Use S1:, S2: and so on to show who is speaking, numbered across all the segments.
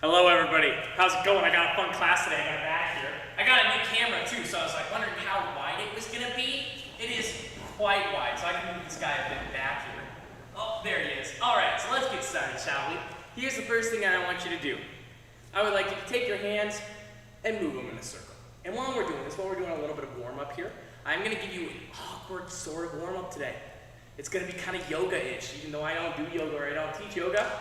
S1: Hello everybody, how's it going? I got a fun class today. I got a bag here. I got a new camera too, so I was like wondering how wide it was gonna be. It is quite wide, so I can move this guy a bit back here. Oh, there he is. Alright, so let's get started, shall we? Here's the first thing I want you to do. I would like you to take your hands and move them in a circle. And while we're doing this, while we're doing a little bit of warm-up here, I'm gonna give you an awkward sort of warm-up today. It's gonna be kind of yoga-ish, even though I don't do yoga or I don't teach yoga.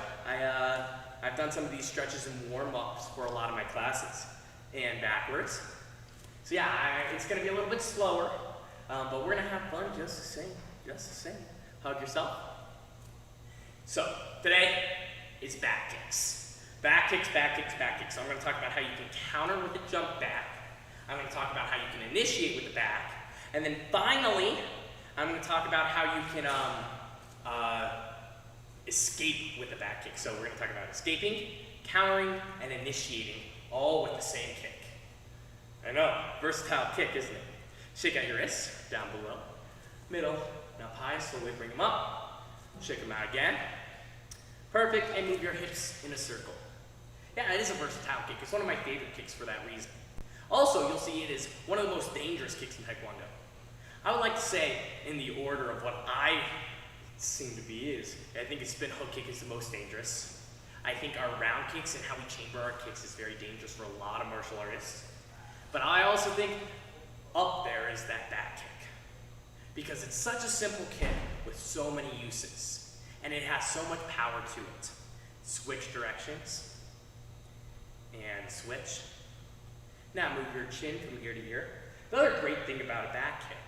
S1: I've done some of these stretches and warm-ups for a lot of my classes, and backwards. So yeah, it's gonna be a little bit slower, but we're gonna have fun just the same, Hug yourself. So today is back kicks. Back kicks, back kicks, back kicks. So I'm gonna talk about how you can counter with the jump back. I'm gonna talk about how you can initiate with the back. And then finally, I'm gonna talk about how you can escape with the back kick. So we're going to talk about escaping, countering, and initiating, all with the same kick. I know, versatile kick, isn't it? Shake out your wrists, down below, middle, and up high, slowly bring them up, shake them out again. Perfect, and move your hips in a circle. Yeah, it is a versatile kick. It's one of my favorite kicks for that reason. Also, you'll see it is one of the most dangerous kicks in Taekwondo. I would like to say, in the order of what I seem to be is, I think a spin hook kick is the most dangerous. I think our round kicks and how we chamber our kicks is very dangerous for a lot of martial artists. But I also think up there is that back kick. Because it's such a simple kick with so many uses. And it has so much power to it. Switch directions. And switch. Now move your chin from ear to ear. The other great thing about a back kick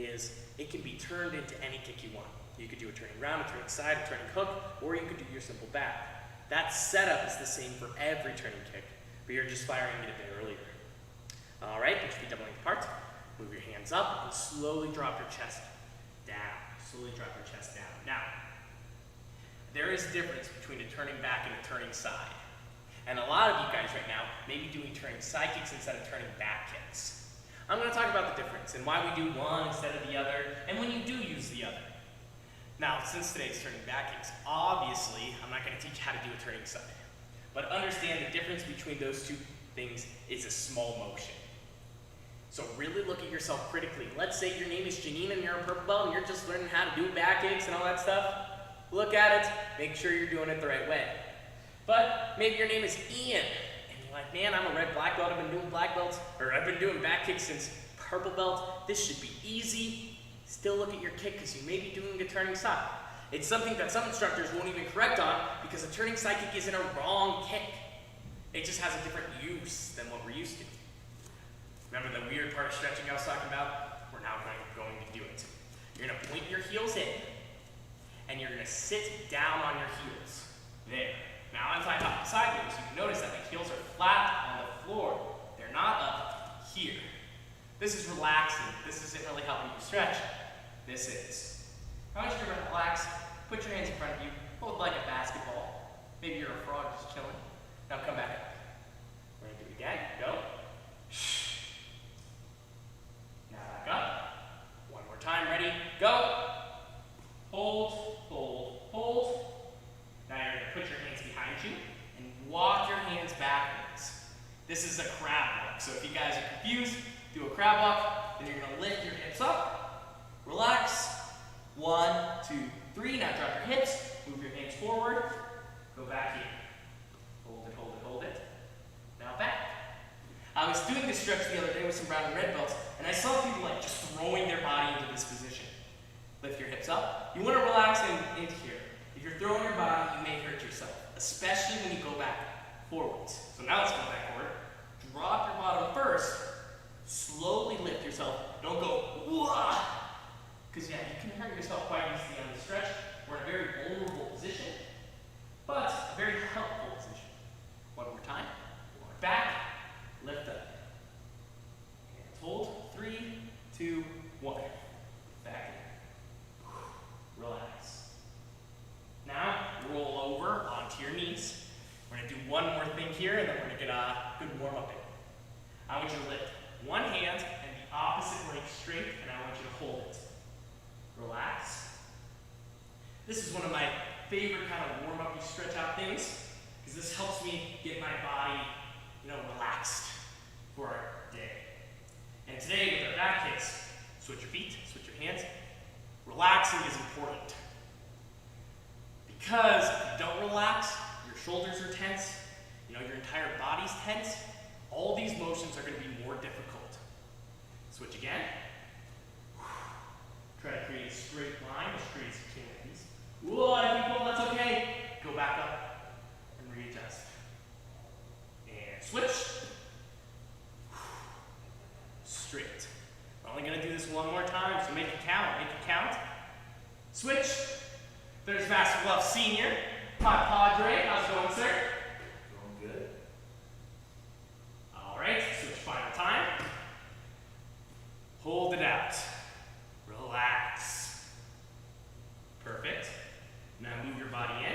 S1: is it can be turned into any kick you want. You could do a turning round, a turning side, a turning hook, or you could do your simple back. That setup is the same for every turning kick, but you're just firing it a bit earlier. All right, put your feet doubling apart. Move your hands up and slowly drop your chest down. Slowly drop your chest down. Now, there is a difference between a turning back and a turning side. And a lot of you guys right now may be doing turning side kicks instead of turning back kicks. I'm going to talk about the difference and why we do one instead of the other, and when you do use the other. Now, since today's turning back kicks, obviously, I'm not going to teach how to do a turning side. But understand the difference between those two things is a small motion. So really look at yourself critically. Let's say your name is Janine and you're a purple belt and you're just learning how to do back kicks and all that stuff. Look at it, make sure you're doing it the right way. But maybe your name is Ian and you're like, man, I'm a red black belt, I've been doing black belts, or I've been doing back kicks since purple belt. This should be easy. Still look at your kick because you may be doing a turning side. It's something that some instructors won't even correct on because a turning side kick isn't a wrong kick. It just has a different use than what we're used to. Remember the weird part of stretching I was talking about? We're now going to do it. You're going to point your heels in and you're going to sit down on your heels. There. Now if I hop sideways, you can notice that my heels are flat on the floor. They're not up here. This is relaxing. This isn't really helping you stretch. This is. I want you to relax. Put your hands in front of you. Hold like a basketball. Maybe you're a frog just chilling. Now come back up. We're going to do it again. Go. Now back up. One more time. Ready? Go. Hold, hold, hold. Now you're going to put your hands behind you and walk your hands backwards. This is a crab walk. So if you guys are confused, do a crab walk, then you're going to lift your hips up, relax, 1, 2, 3, now drop your hips, move your hands forward, go back here, hold it, hold it, hold it, now back. I was doing this stretch the other day with some brown and red belts, and I saw people like just throwing their body into this position. Lift your hips up, you want to relax into here. If you're throwing your body, you may hurt yourself, especially when you go back forwards. So now let's go back forward, drop your bottom first, slowly lift yourself. Don't go, wah! Because yeah, you can hurt yourself quite easily on the stretch. We're in a very vulnerable position, but a very helpful position. One more time. Walk back, lift up. Hands hold. 3, 2, 1. Back in. Relax. Now, roll over onto your knees. We're going to do one more thing here, and then we're going to get a good warm-up in. I want you to lift one hand and the opposite leg straight, and I want you to hold it. Relax. This is one of my favorite kind of warm-up stretch out things, because this helps me get get my body, relaxed for our day. And today with our back kicks, switch your feet, switch your hands. Relaxing is important. Because if you don't relax, your shoulders are tense, your entire body's tense, all these motions are going to be more difficult. Switch again. Try to create a straight line as straight as you can with these. Whoa, I think, well, that's okay. Go back up and readjust. And switch. Straight. We're only going to do this one more time, so make it count. Make it count. Switch. There's Master Love Senior. My Padre. How's it going, sir?
S2: Going good.
S1: All right, switch final time. Hold it out. Relax. Perfect. Now move your body in.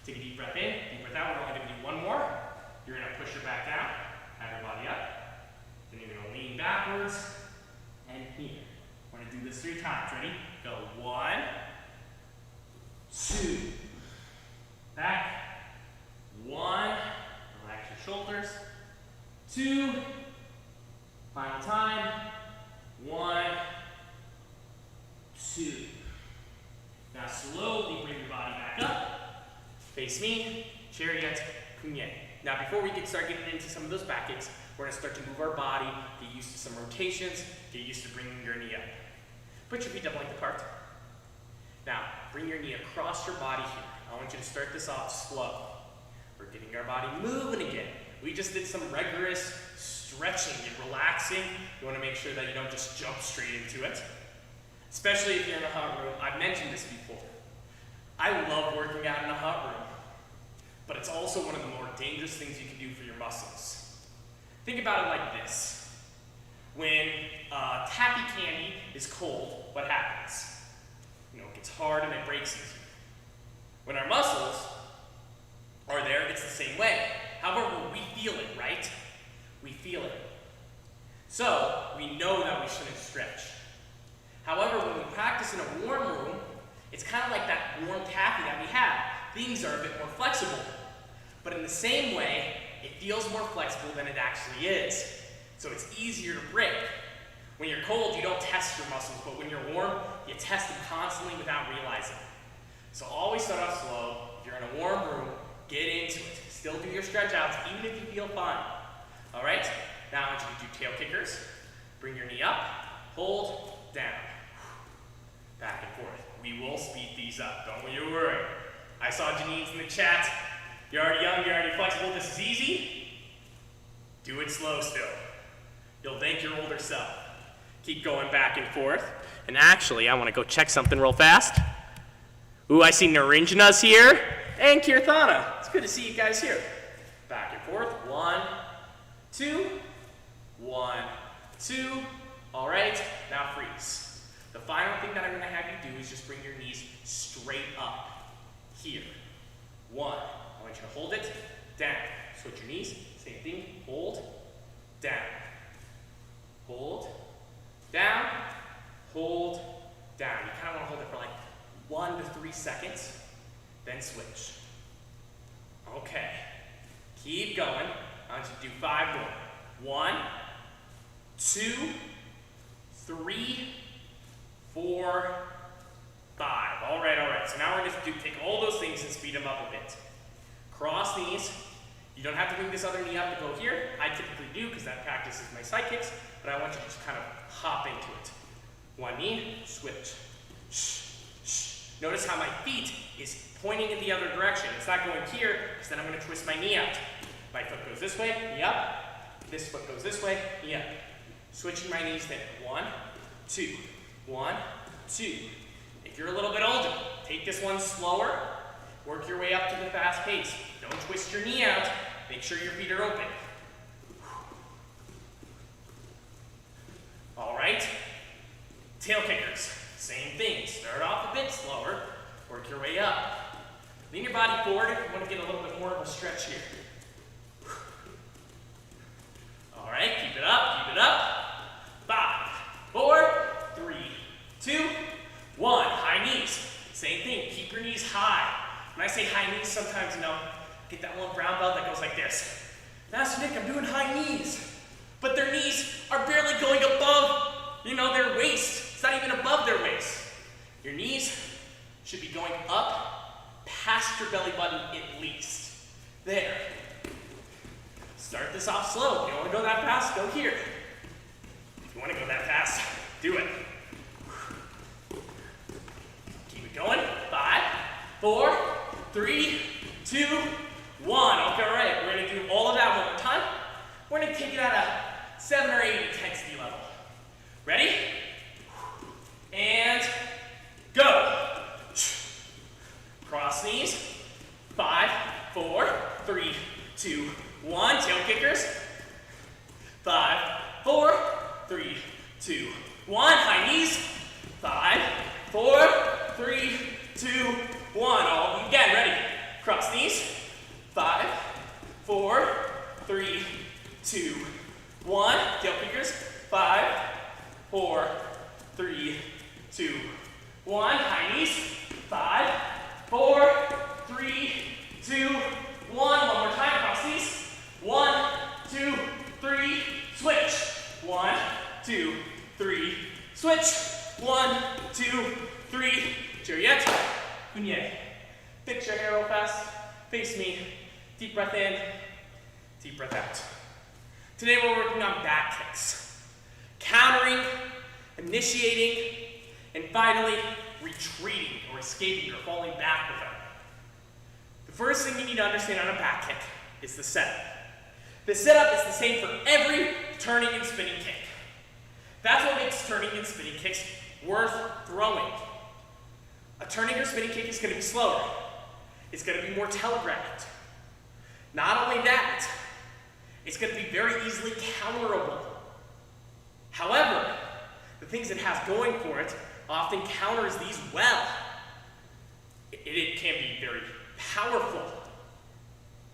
S1: Take a deep breath in, deep breath out. We're only going to do one more. You're going to push your back down, have your body up. Then you're going to lean backwards and here. We're going to do this 3 times. Ready? Go 1, 2. Back. 1. Relax your shoulders. 2. Final time. 1, 2. Now slowly bring your body back up. Face me. Chariot. Punye. Now before we start getting into some of those back kicks, we're going to start to move our body, get used to some rotations, get used to bringing your knee up. Put your feet up length apart. Now, bring your knee across your body here. I want you to start this off slow. We're getting our body moving again. We just did some rigorous stretching and relaxing. You want to make sure that you don't just jump straight into it. Especially if you're in a hot room. I've mentioned this before. I love working out in a hot room, but it's also one of the more dangerous things you can do for your muscles. Think about it like this. When taffy candy is cold, what happens? It gets hard and it breaks easier. When our muscles are there, it's the same way. However, we feel it, right? We feel it. So, we know that we shouldn't stretch. However, when we practice in a warm room, it's kind of like that warm taffy that we have. Things are a bit more flexible. But in the same way, it feels more flexible than it actually is. So it's easier to break. When you're cold, you don't test your muscles, but when you're warm, you test them constantly without realizing. So always start off slow. If you're in a warm room, get into it. Still do your stretch outs, even if you feel fine. All right? Now I want you to do tail kickers. Bring your knee up, hold, down. Back and forth. We will speed these up, don't you worry. I saw Janine's in the chat. You're already young, you're already flexible, this is easy. Do it slow still. You'll thank your older self. Keep going back and forth. And actually, I want to go check something real fast. Ooh, I see Narinjana's here. And Kirthana. It's good to see you guys here. Back and forth. 1, 2. 1, 2. All right, now freeze. The final thing that I'm going to have you do is just bring your knees straight up. Here. 1. I want you to hold it. Down. Switch your knees. Same thing. Hold. Down. Hold. Down. Hold. Down. You kind of want to hold it for like 1 to 3 seconds. Then switch. Okay. Keep going. I want you to do 5 more. 1, 2, 3, 4, 5. All right. So now we're going to take all those things and speed them up a bit. Cross knees. You don't have to bring this other knee up to go here. I typically do because that practices my side kicks, but I want you to just kind of hop into it. 1 knee, switch. Notice how my feet is pointing in the other direction. It's not going here because then I'm going to twist my knee out. My foot goes this way, knee up. This foot goes this way, knee up. Switching my knees then. 1, 2. 1, 2. If you're a little bit older, take this one slower. Work your way up to the fast pace. Don't twist your knee out. Make sure your feet are open. All right. Tail kickers. Same thing. Start off a bit slower. Work your way up. Lean your body forward if you want to get a little bit more of a stretch here. All right. Keep it up. Keep it up. 5, 4, 3, 2, 1. High knees. Same thing. Keep your knees high. When I say high knees, sometimes, get that one brown belt that goes like this. Master Nick, I'm doing high knees. But their knees are barely going above, their waist. It's not even above their waist. Your knees should be going up past your belly button at least. There. Start this off slow. If you don't want to go that fast, go here. If you want to go that fast, do it. Keep it going. 5, 4, 3, 2, 1. Okay, all right. We're going to do all of that one more time. We're going to take it at a 7 or 8 intensity level. Ready? And go. Cross knees. 5, 4, 3, 2, 1. Tail kickers. 5, 4, 3, 2, 1. High knees. 5, 4, 3, 2, 1. All again. Ready? Cross knees. 5, 4, 3, 2, 1. Tail kickers. 5, 4, 3, 2, 1. High knees. 5, 4, 3, 2, 1. One more time. Cross knees. 1, 2, 3. Switch. 1, 2, 3. Switch. 1, 2, 3. Chariot. Kunye. Fix your hair real fast. Face me. Deep breath in. Deep breath out. Today we're working on back kicks. Countering, initiating, and finally retreating or escaping or falling back with them. The first thing you need to understand on a back kick is the setup. The setup is the same for every turning and spinning kick. That's what makes turning and spinning kicks worth throwing. A turning or spinning kick is going to be slower. It's going to be more telegraphed. Not only that, it's going to be very easily counterable. However, the things it has going for it often counters these well. It can be very powerful.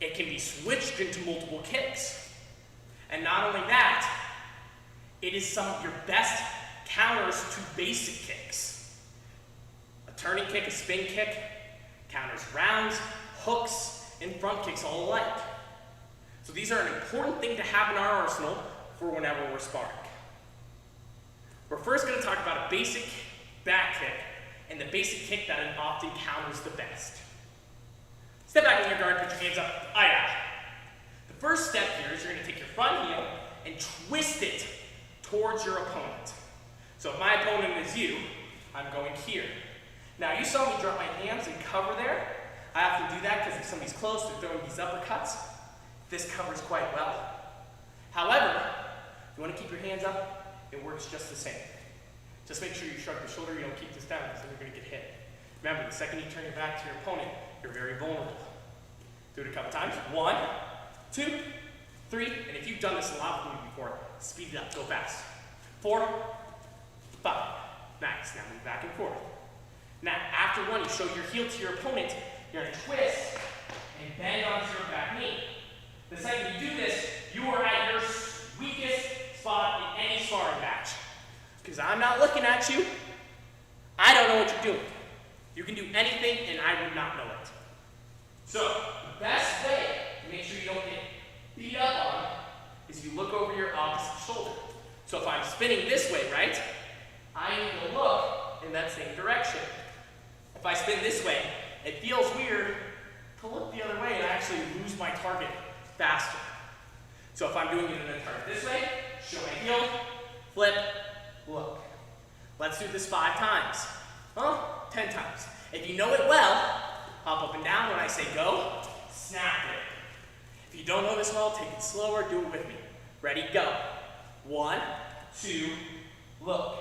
S1: It can be switched into multiple kicks. And not only that, it is some of your best counters to basic kicks. A turning kick, a spin kick, counters rounds, hooks, and front kicks all alike. So these are an important thing to have in our arsenal for whenever we're sparring. We're first going to talk about a basic back kick and the basic kick that it often counters the best. Step back in your guard, put your hands up. The first step here is you're going to take your front heel and twist it towards your opponent. So if my opponent is you, I'm going here. Now you saw me drop my hands and cover there. I often do that because if somebody's close, they're throwing these uppercuts. This covers quite well. However, if you want to keep your hands up, it works just the same. Just make sure you shrug the shoulder, you don't keep this down because then you're going to get hit. Remember, the second you turn your back to your opponent, you're very vulnerable. Do it a couple times. 1, 2, 3, and if you've done this a lot with me before, speed it up, go fast. 4, 5. Nice, now move back and forth. Now, after one, you show your heel to your opponent, you're going to twist and bend onto your back knee. The second you do this, you are at your weakest spot in any sparring match. Because I'm not looking at you, I don't know what you're doing. You can do anything and I would not know it. So, the best way to make sure you don't get beat up on is you look over your opposite shoulder. So if I'm spinning this way, right, I need to look in that same direction. If I spin this way, it feels weird to look the other way and I actually lose my target faster. So if I'm doing it in a target this way, show my heel, flip, look. Let's do this 5 times. 10 times. If you know it well, hop up and down when I say go, snap it. If you don't know this well, take it slower, do it with me. Ready, go. 1, 2, look.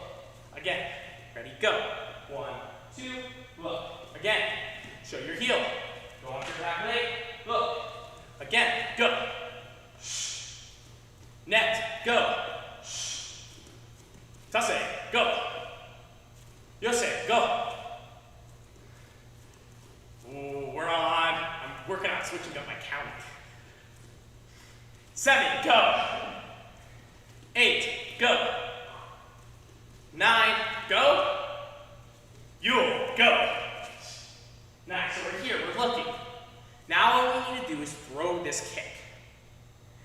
S1: Again, ready, go. 1, 2, look. Again, show your heel. Go onto your back leg, look. Again, go. Shh. Net, go. Shh. Tase, go. Yose, go. Ooh, we're on. I'm working on switching up my counting. 7, go. 8, go. 9, go. Yule, go. Nice, so we're here, we're looking. Now all we need to do is throw this kick.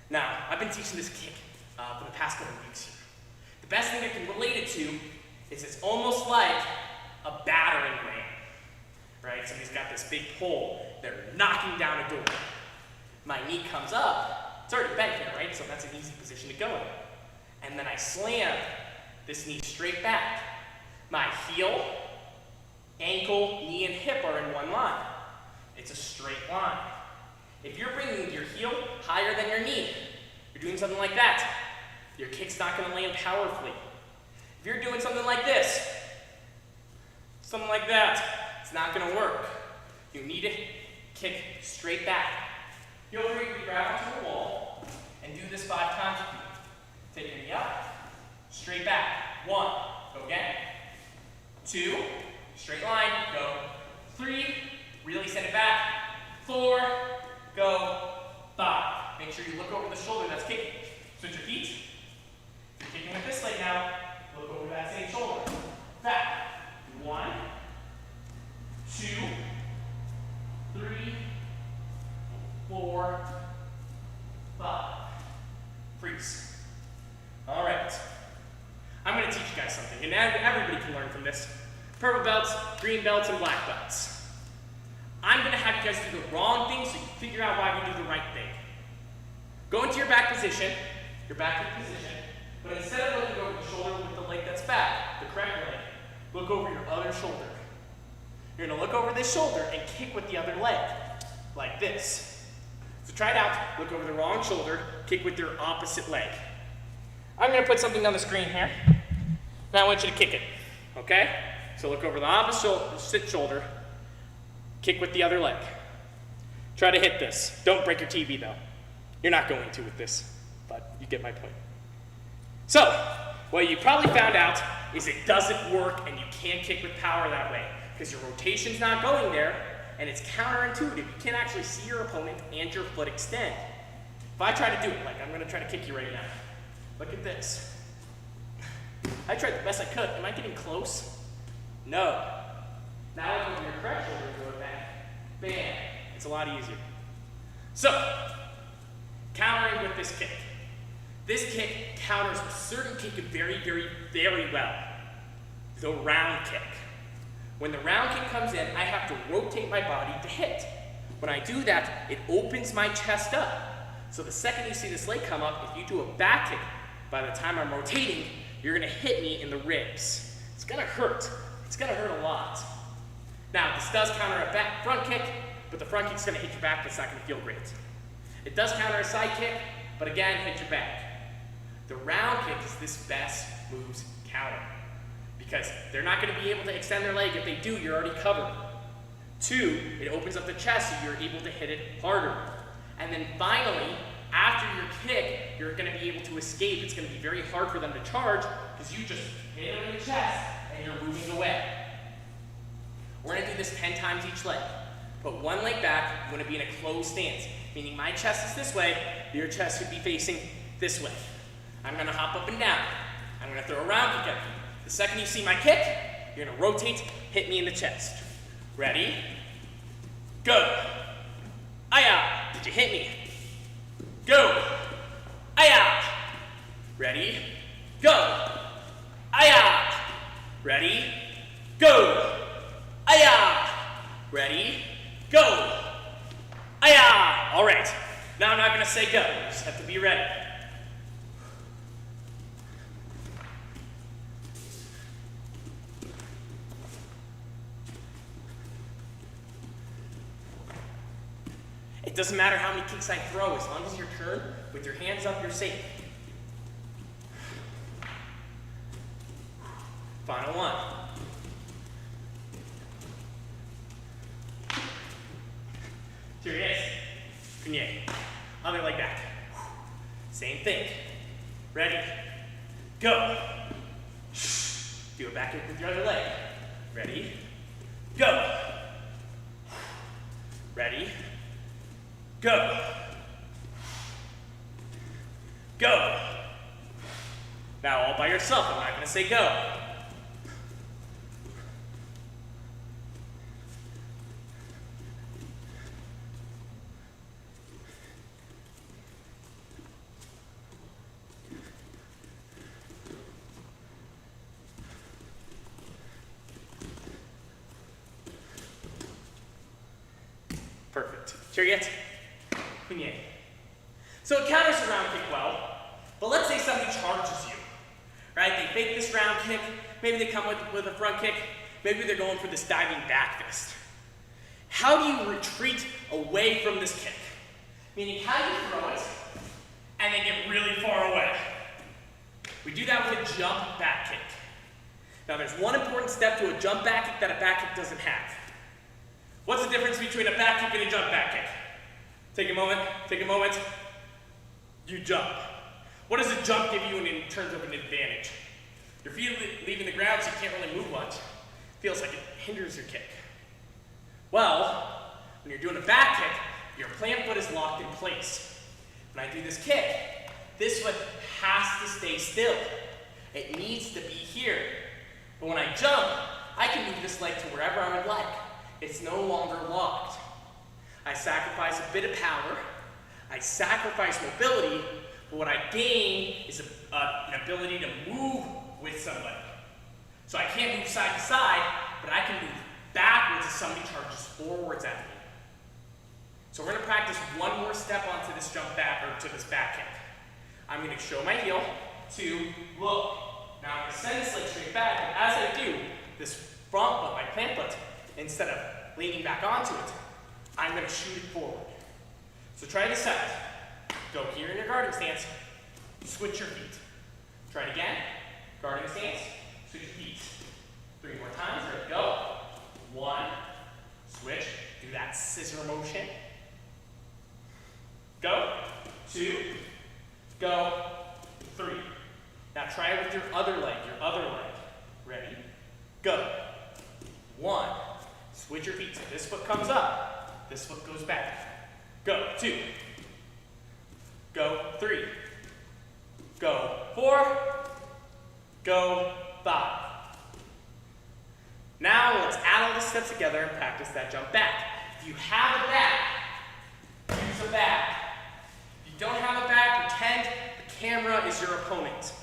S1: Now, I've been teaching this kick for the past couple weeks here. The best thing I can relate it to is it's almost like a battering ram, right? Somebody's got this big pole, they're knocking down a door. My knee comes up, it's already bent here, right? So that's an easy position to go in. And then I slam this knee straight back. My heel, ankle, knee, and hip are in one line. It's a straight line. If you're bringing your heel higher than your knee, you're doing something like that, your kick's not going to land powerfully. If you're doing something like this, something like that, it's not going to work. You need to kick straight back. Feel free to grab onto the wall and do this 5 times with me. Take your knee up, straight back. 1, go again. 2, straight line, go. 3, really send it back. 4, go. 5. Make sure you look over the shoulder that's kicking. Switch your feet. If you're kicking with this leg now, look over that same shoulder. Back. 1, 2, 3, 4, 5. Freeze. All right. I'm going to teach you guys something, and everybody can learn from this. Purple belts, green belts, and black belts. I'm going to have you guys do the wrong thing so you can figure out why we do the right thing. Go into your back position, but instead of looking over the shoulder with the leg that's back, the correct leg, look over your other shoulder. You're going to look over this shoulder and kick with the other leg, like this. So try it out. Look over the wrong shoulder, kick with your opposite leg. I'm going to put something on the screen here. Now I want you to kick it, okay? So look over the opposite shoulder, kick with the other leg. Try to hit this. Don't break your TV though. You're not going to with this, but you get my point. So, what you probably found out is it doesn't work and you can't kick with power that way because your rotation's not going there and it's counterintuitive. You can't actually see your opponent and your foot extend. If I try to do it, like I'm going to try to kick you right now. Look at this. I tried the best I could. Am I getting close? No. Now I go over your correct shoulder and go back. Bam. It's a lot easier. So, countering with this kick. This kick counters a certain kick very, very, very well. The round kick. When the round kick comes in, I have to rotate my body to hit. When I do that, it opens my chest up. So the second you see this leg come up, if you do a back kick, by the time I'm rotating, you're going to hit me in the ribs. It's going to hurt. It's going to hurt a lot. Now, this does counter a front kick, but the front kick's going to hit your back, but it's not going to feel great. It does counter a side kick, but again, hit your back. The round kick is this best moves counter, because they're not going to be able to extend their leg. If they do, you're already covered. 2, it opens up the chest so you're able to hit it harder. And then finally, after your kick, you're going to be able to escape. It's going to be very hard for them to charge because you just hit them in the chest and you're moving away. We're going to do this 10 times each leg. Put one leg back, you want to be in a closed stance, meaning my chest is this way, your chest should be facing this way. I'm going to hop up and down. I'm going to throw a round kick at you. The second you see my kick, you're going to rotate, hit me in the chest. Ready? Go. Aya! Did you hit me? Go. Aya! Ready? Go. Aya! Ready? Go. Aya! Ready? Go. Aya! All right. Now I'm not going to say go. You just have to be ready. It doesn't matter how many kicks I throw, as long as you're turned with your hands up, you're safe. Final one. Curious. Kunye. Other leg back. Same thing. Ready? Go. Do a back kick with your other leg. Ready? Go. Ready? Go. Go. Now all by yourself, I'm not going to say go. Perfect. Chair yet? Yeah. So it counters the round kick well, but let's say somebody charges you, right? They fake this round kick, maybe they come with a front kick, maybe they're going for this diving back fist. How do you retreat away from this kick? Meaning, how do you throw it and then get really far away? We do that with a jump back kick. Now there's one important step to a jump back kick that a back kick doesn't have. What's the difference between a back kick and a jump back kick? Take a moment, you jump. What does a jump give you in terms of an advantage? Your feet are leaving the ground so you can't really move much. Feels like it hinders your kick. Well, when you're doing a back kick, your plant foot is locked in place. When I do this kick, this foot has to stay still. It needs to be here. But when I jump, I can move this leg to wherever I would like. It's no longer locked. I sacrifice a bit of power, I sacrifice mobility, but what I gain is an ability to move with somebody. So I can't move side to side, but I can move backwards if somebody charges forwards at me. So we're going to practice one more step onto this jump back, or to this back kick. I'm going to show my heel to look. Now I'm going to send this leg straight back, but as I do, this front foot, my plant foot, instead of leaning back onto it, I'm going to shoot it forward. So try this out. Go here in your guarding stance, switch your feet. Try it again, guarding stance, switch your feet. 3 more times, ready, go. 1, switch, do that scissor motion. Go, 2, go, 3. Now try it with your other leg. Ready, go. 1, switch your feet. So this foot comes up, this foot goes back. Go, 2, go, 3, go, 4, go, 5. Now let's add all the steps together and practice that jump back. If you have a back, use a back. If you don't have a back, pretend the camera is your opponent.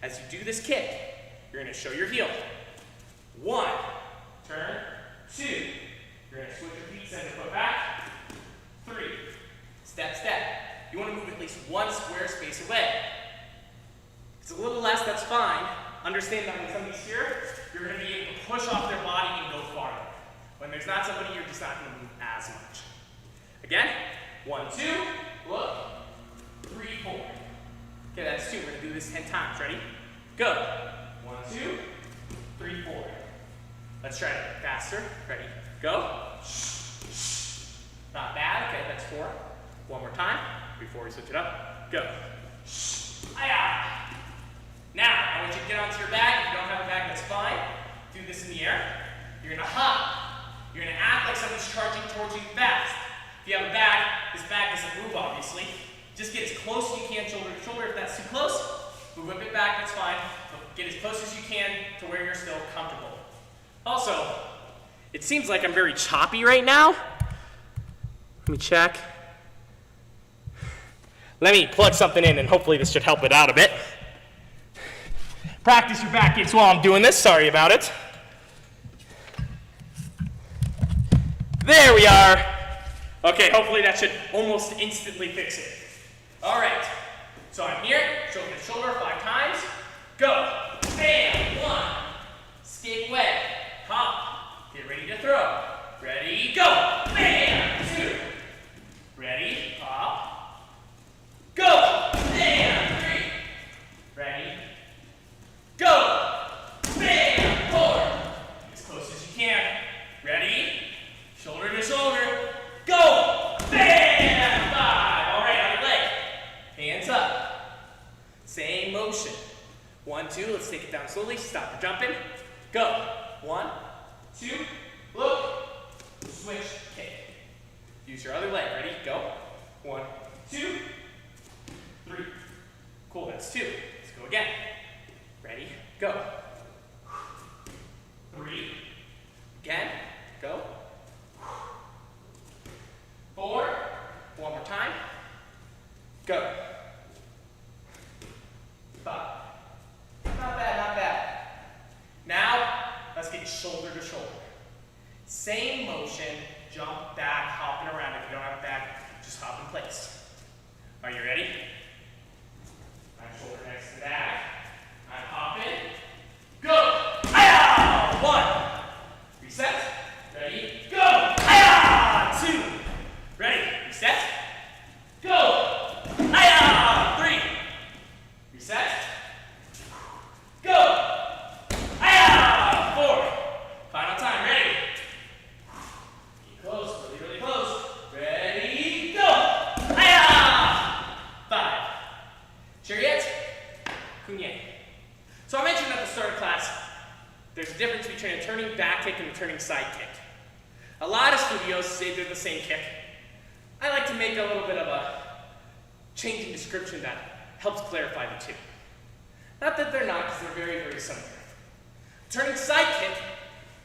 S1: As you do this kick, you're going to show your heel. 1, turn, 2. You're going to switch your feet, send your foot back. 3, step, step. You want to move at least 1 square space away. If it's a little less, that's fine. Understand that when somebody's here, you're going to be able to push off their body and go farther. When there's not somebody, you're just not going to move as much. Again, 1, 2, look, 3, 4. Okay, that's 2. We're going to do this 10 times. Ready? Go. 1, 2, 3, 4. Let's try it faster. Ready? Go. Not bad. Okay, that's 4. One more time before we switch it up. Go. Hi-ya. Now, I want you to get onto your back. If you don't have a back, that's fine. Do this in the air. You're going to hop. You're going to act like somebody's charging towards you fast. If you have a back, this back doesn't move, obviously. Just get as close as you can, shoulder to shoulder. If that's too close, we'll whip it back, that's fine. But get as close as you can to where you're still comfortable. Also, it seems like I'm very choppy right now. Let me check. Let me plug something in and hopefully this should help it out a bit. Practice your back kicks while I'm doing this. Sorry about it. There we are. Okay, hopefully that should almost instantly fix it. All right, so I'm here, shoulder to shoulder 5 times. Go. Bam. 1. Skate away. Hop. Get ready to throw. Ready, go. Bam. 2. Ready, hop. Go. Bam. 3. Ready. Go. Bam. 4. As close as you can. Ready. Shoulder to shoulder. Go. Bam. 5. All right, other leg. Hands up. Same motion. 1, 2. Let's take it down slowly. Stop the jumping. Go. 1, 2. Look. Switch. Kick. Use your other leg. Ready? Go. 1, 2, 3. Cool. That's 2. Let's go again. Ready? Go. 3. Again. Go. 4. One more time. Go. 5. Not bad, not bad. Now, shoulder to shoulder. Same motion, jump back, hopping around. If you don't in place. Are you ready? My shoulder next to that. I'm hopping. Go! Hi-ya! 1. Reset. Ready? Go! Hi-ya! 2. Ready? Reset. Go! Hi-ya! 3. Reset. Go! Hi-ya! 4. Final time. Ready? Keep close. Really, really close. Ready? Go! Hi-ya! 5. Sure yet? Kunye. So I mentioned at the start of class, there's a difference between a turning back kick and a turning side kick. A lot of studios say they're the same kick. I like to make a little bit of a changing description that helps clarify the two. Not that they're not, because they're very, very similar. Turning side kick,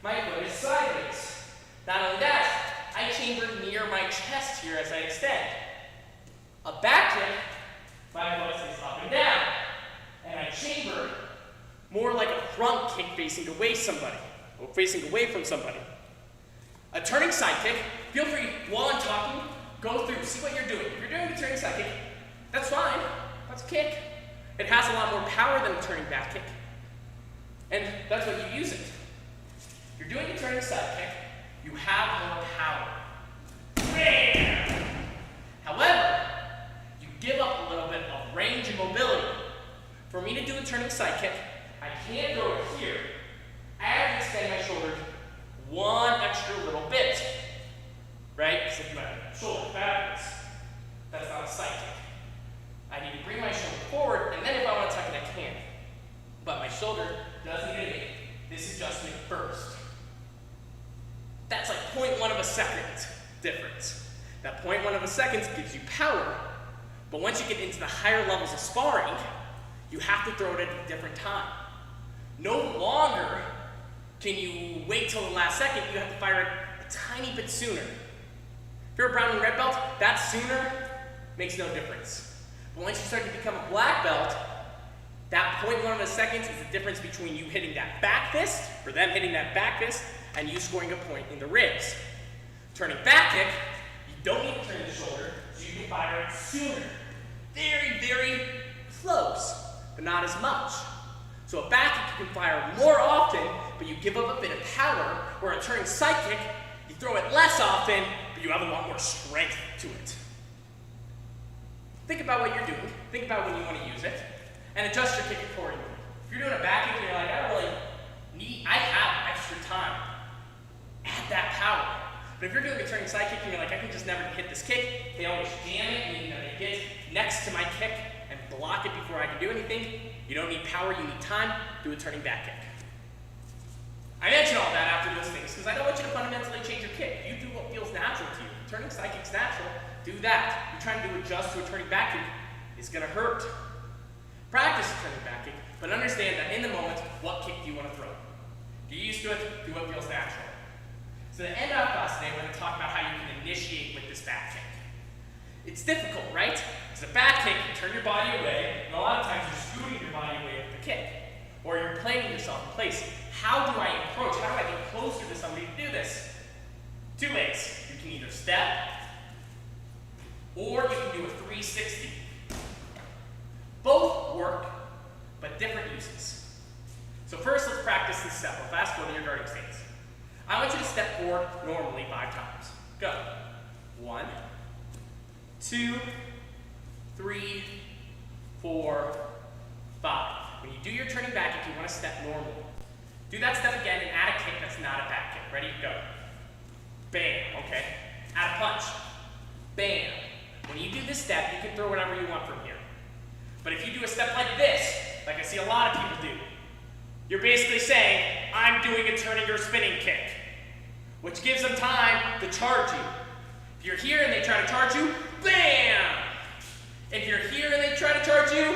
S1: my foot is sideways. Not only that, I chamber near my chest here as I extend. A back kick, my foot is up and down, and I chamber more like a front kick facing away from somebody. A turning side kick, feel free, while I'm talking, go through, see what you're doing. If you're doing a turning side kick, that's fine, that's a kick. It has a lot more power than a turning back kick, and that's what you use it. If you're doing a turning side kick, you have more power. Bam! However, you give up a little bit of range and mobility. For me to do a turning side kick, I can't go here. I have to extend my shoulder one extra little bit, right? Because if my shoulder backwards, that's not a side kick. I need to bring my shoulder forward, and then if I want to tuck it, I can. But my shoulder doesn't need to make this adjustment first. That's like 0.1 of a second difference. That 0.1 of a second gives you power, but once you get into the higher levels of sparring, you have to throw it at a different time. No longer can you wait till the last second, you have to fire it a tiny bit sooner. If you're a brown and red belt, that sooner makes no difference. But once you start to become a black belt, that 0.1 of a second is the difference between you hitting that back fist, or them hitting that back fist, and you scoring a point in the ribs. Turning back kick, you don't need to turn the shoulder, so you can fire it sooner. Very, very close, but not as much. So a back kick you can fire more often, but you give up a bit of power, where a turning side kick, you throw it less often, but you have a lot more strength to it. Think about what you're doing, think about when you want to use it, and adjust your kick accordingly. If you're doing a back kick and you're like, I have extra time, add that power. But if you're doing a turning side kick and you're like, I can just never hit this kick, they always jam it, meaning that they get next to my kick and block it before I can do anything. You don't need power, you need time, do a turning back kick. I mention all that after those things because I don't want you to fundamentally change your kick. You do what feels natural to you. Turning side kick's natural, do that. You're trying to adjust to a turning back kick, it's gonna hurt. Practice a turning back kick, but understand that in the moment, what kick do you want to throw? Get used to it, do what feels natural. So to end our class today, we're going to talk about how you can initiate with this back kick. It's difficult, right? Because a back kick, you turn your body away, and a lot of times you're scooting your body away with the kick. Or you're planting yourself in place. How do I approach? How do I get closer to somebody to do this? 2 ways. You can either step, or you can do a 360. Both work, but different uses. So first, let's practice this step. We'll fast forward to your guarding stance. I want you to step forward normally 5 times. Go. 1, 2, 3, 4, 5. When you do your turning back kick, you want to step normally. Do that step again and add a kick that's not a back kick. Ready? Go. Bam. Okay. Add a punch. Bam. When you do this step, you can throw whatever you want from here. But if you do a step like this, like I see a lot of people do, you're basically saying, I'm doing a turning or spinning kick, which gives them time to charge you. If you're here and they try to charge you, bam! If you're here and they try to charge you,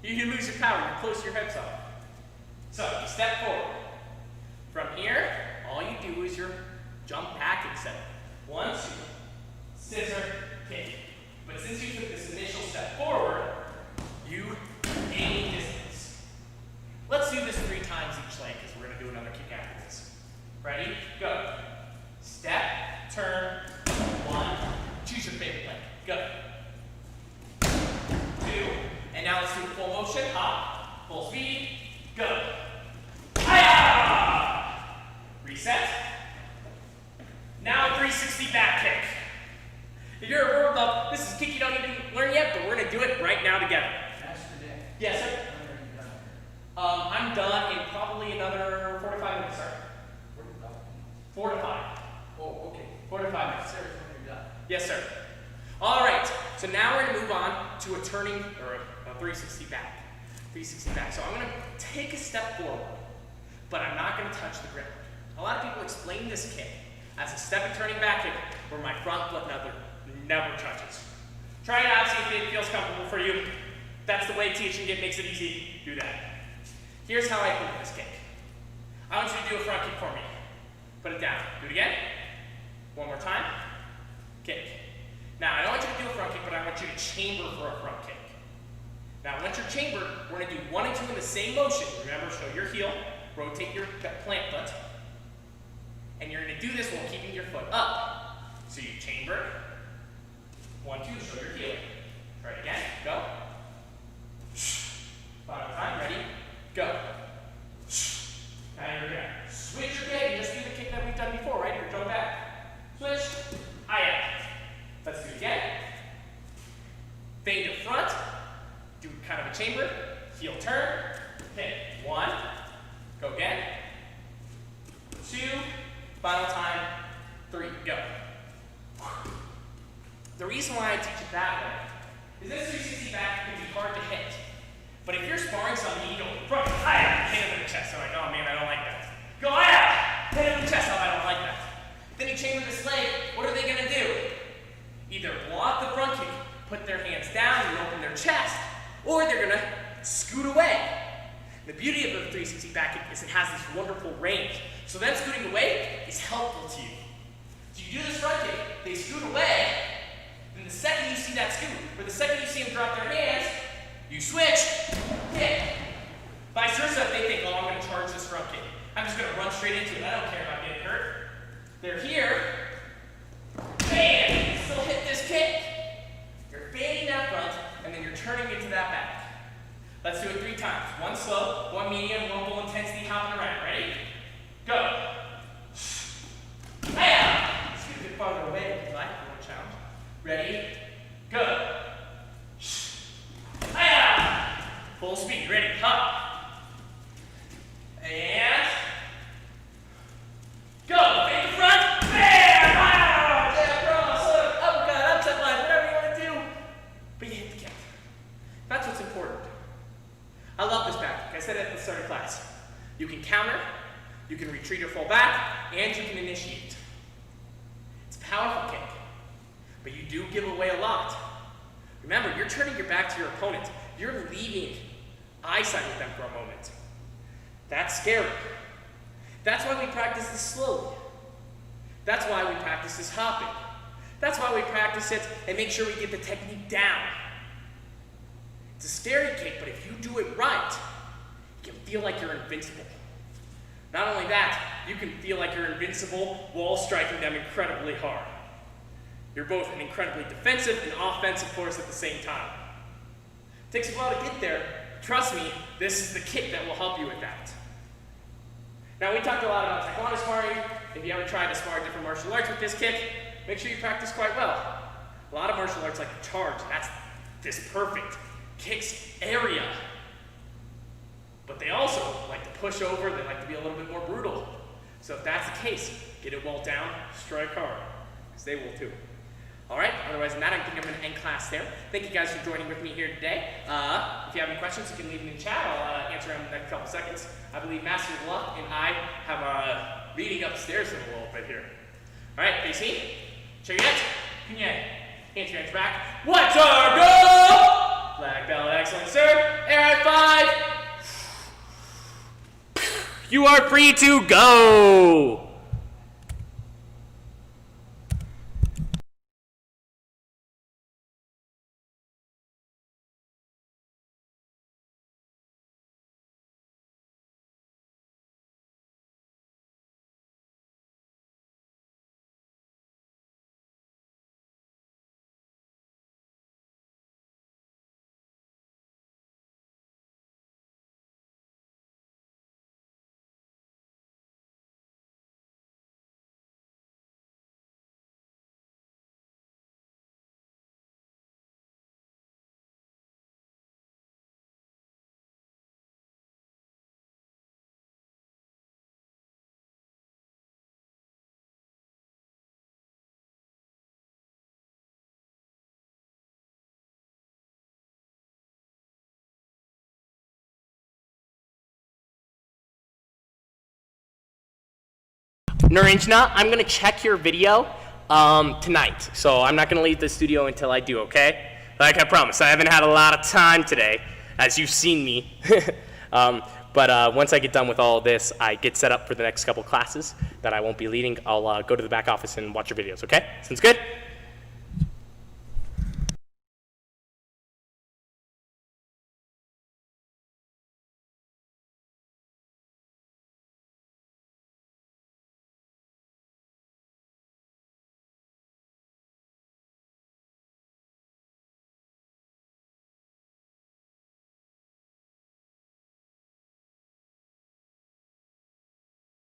S1: you lose your power, you close your hips up. So you step forward. From here, all you do is your jump back and set. 1, 2, scissor, kick. But since you took this initial step forward, you gain distance. Let's do this 3 times each leg because we're going to do another kick after this. Ready? Go. Step, turn, Choose your favorite leg. Go. 2. And now let's do a full motion. Hop. Full speed. Go. Hiya! Reset. Now 360 back kick. If you're warmed up, this is a kick you don't even learn yet, but we're going to do it right now together. Yes, sir. I'm done in probably another 4 to 5 minutes, sir. 4 to 5.
S2: Oh, okay.
S1: 4 to 5 minutes.
S2: When you're done.
S1: Yes, sir. All right. So now we're going to move on to a turning or a 360 back. 360 back. So I'm going to take a step forward, but I'm not going to touch the ground. A lot of people explain this kick as a step and turning back kick where my front foot never touches. Try it out, see if it feels comfortable for you. That's the way teaching it makes it easy. Do that. Here's how I implement this kick. I want you to do a front kick for me. Put it down. Do it again. One more time. Kick. Now, I don't want you to do a front kick, but I want you to chamber for a front kick. Now, once you're chambered, we're going to do 1 and 2 in the same motion. Remember, show your heel, rotate your plant foot, and you're going to do this while keeping your foot up. So you chamber, 1, 2, show your heel. Try it again. Go. Final time. Ready? Go. Now you're going to switch your kick and just do the kick that we've done before, right? Here, jump back. Switch. Hiya. Let's do it again. Fade to front. Do kind of a chamber. Heel turn. Hit. 1. Go again. 2. Final time. 3. Go. The reason why I teach it that way is this 360 back can be hard to hit. But if you're sparring somebody, you go front, hiya, hit him in the chest. They're like, oh man, I don't like that. Go hiya, hit him in the chest. Oh, I don't like that. Then you chamber this leg. What are they going to do? Either block the front kick, put their hands down and open their chest, or they're going to scoot away. The beauty of the 360 back kick is it has this wonderful range. So them scooting away is helpful to you. So you do this front kick, they scoot away, then the second you see that scoot, or the second you see them drop their hands, you switch, kick. Vice versa, if they think, oh, I'm going to charge this front kick. I'm just going to run straight into it. I don't care about getting hurt. They're here. Bam! You still hit this kick. You're fading that front, and then you're turning into that back. Let's do it 3 times. 1 slow, 1 medium, 1 full intensity, hopping around. Ready? Go. Bam! Scoot a bit farther away if you like, for one challenge. Ready? Go. Full speed, ready, hop. And go, fade to front, bam! Ah, jab, cross, hook, uppercut, upset line, whatever you want to do. But you hit the kick. That's what's important. I love this back kick. I said it at the start of class. You can counter, you can retreat or fall back, and you can initiate. It's a powerful kick, but you do give away a lot. Remember, you're turning your back to your opponent. You're leaving eyesight with them for a moment. That's scary. That's why we practice this slowly. That's why we practice this hopping. That's why we practice it and make sure we get the technique down. It's a scary kick, but if you do it right, you can feel like you're invincible. Not only that, you can feel like you're invincible while striking them incredibly hard. You're both an incredibly defensive and offensive force at the same time. It takes a while to get there. Trust me, this is the kick that will help you with that. Now, we talked a lot about taekwondo sparring. If you ever tried to spar different martial arts with this kick, make sure you practice quite well. A lot of martial arts like to charge. That's this perfect kicks area. But they also like to push over. They like to be a little bit more brutal. So if that's the case, get it well down, strike hard, because they will too. All right, otherwise than that, I think I'm going to end class there. Thank you guys for joining with me here today. If you have any questions, you can leave them in the chat. I'll answer them in the next couple seconds. I believe Master Luck and I have a meeting upstairs in a little bit here. All right, facing. Check it out. Pinye. Hands your hands back. What's our goal? Black belt, excellent, sir. Air at 5. You are free to go. Naranjana, I'm gonna check your video tonight. So I'm not gonna leave the studio until I do, okay? Like I promised, I haven't had a lot of time today, as you've seen me. But once I get done with all of this, I get set up for the next couple classes that I won't be leading. I'll go to the back office and watch your videos, okay? Sounds good?